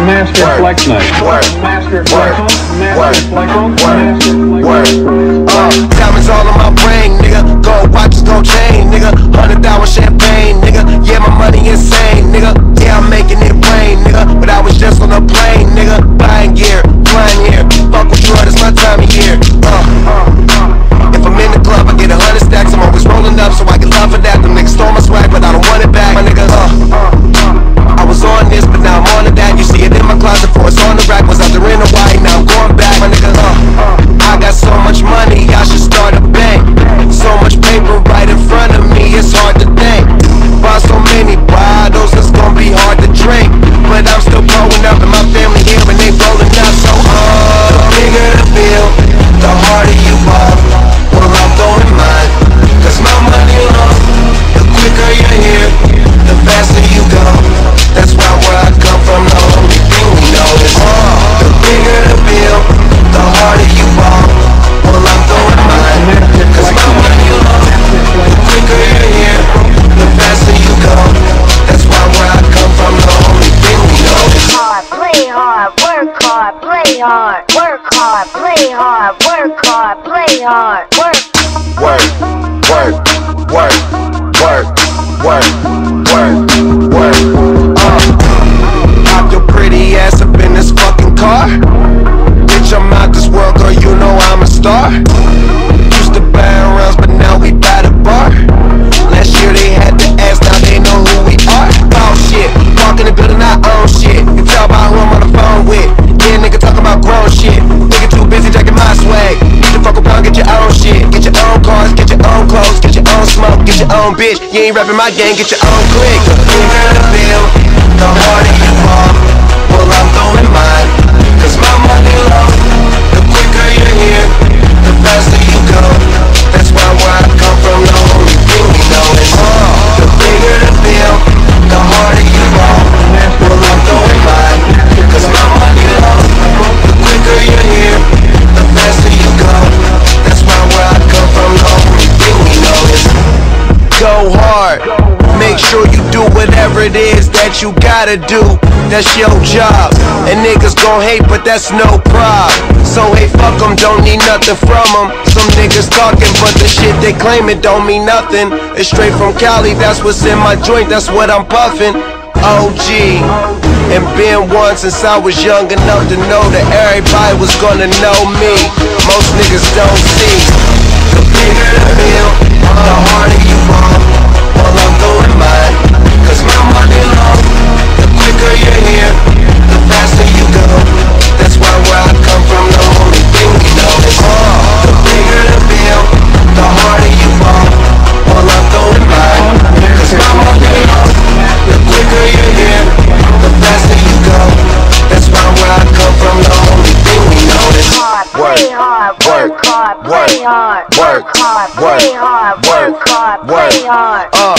Master Flex Night. Master Flex on. Master Flex on. Diamonds all in my brain, nigga. Gold watches, gold chain, nigga. $100 champagne, nigga. Yeah, my money insane, nigga. Yeah, I'm making it rain, nigga. But I was just on a plane, nigga. Buying gear, flying here. Fuck with Jordan, it's my time of year. If I'm in the club, I get 100 stacks. I'm always rolling up, so I get love for that. Them niggas stole my swag, but I don't want it back, my nigga. I was on this, but now I'm on to that. You see it in my closet, for it's on the rack. Was out there in Hawaii, now I'm going back, my nigga. I got so much money, I should start a bank. So much paper right in front of me, it's hard to think. Buy so many bottles, it's gonna be hard to drink. But I'm still growing up, and my family here, and they rolling up. So the bigger the bill, the harder you ball. Well, I'm throwing mine, cause my money long. The quicker you're here, the faster you go. That's why where I come from, the only thing we know is the bigger the bill, the harder you ball. Well, I'm throwing mine, cause my money long. The quicker you're here, the faster you go. That's why where I come from, the only thing we know is hard, play hard, work hard, play hard, work hard, play hard, work hard, play hard, work. Work, work, work, work, work, work, work. Pop your pretty ass up in this fucking car. Bitch, I'm out this world, girl, you know I'm a star. Used to buy rounds, but now we buy the bar. Last year they had to ask, now they know who we are. Ball shit, walk in the building, I own shit. You can tell by who I'm on the phone with. Yeah, nigga talking about grown shit. Nigga too busy jacking my swag. Need to fuck around, get your own shit. Get your own cars, get your own clothes, get your own smoke, get your own bitch. You ain't rapping my gang, get your own clique. The bigger the bill, the harder you fall. Well, I'm throwing mine, cause my money low. The quicker you're here, the faster you go. That's why where I come from, the only thing we know is the bigger the bill, the harder you fall. Well, I'm throwing mine, cause my money low. The quicker you're here, the faster you go. That's why where I come from, the only thing we know is go hard. Make sure you do whatever it is that you gotta do. That's your job. And niggas gon' hate, but that's no prob. So hey, fuck them, don't need nothing from them. Some niggas talking, but the shit they claim it don't mean nothing. It's straight from Cali, that's what's in my joint, that's what I'm puffin'. OG, and been one since I was young enough to know that everybody was gonna know me. Most niggas don't see. The bigger the bill, the harder you fall. Well, I'm doing mine, cause my money long. The quicker you're here, the faster you go. That's why where I come from, the only thing we know is the bigger the bill, the harder you fall. Well, I'm doing mine, cause my money long. The quicker you're here, the faster you go. That's why where I come from, the only thing we know is Play hard, work hard, play hard, work hard, play hard, work hard, play hard.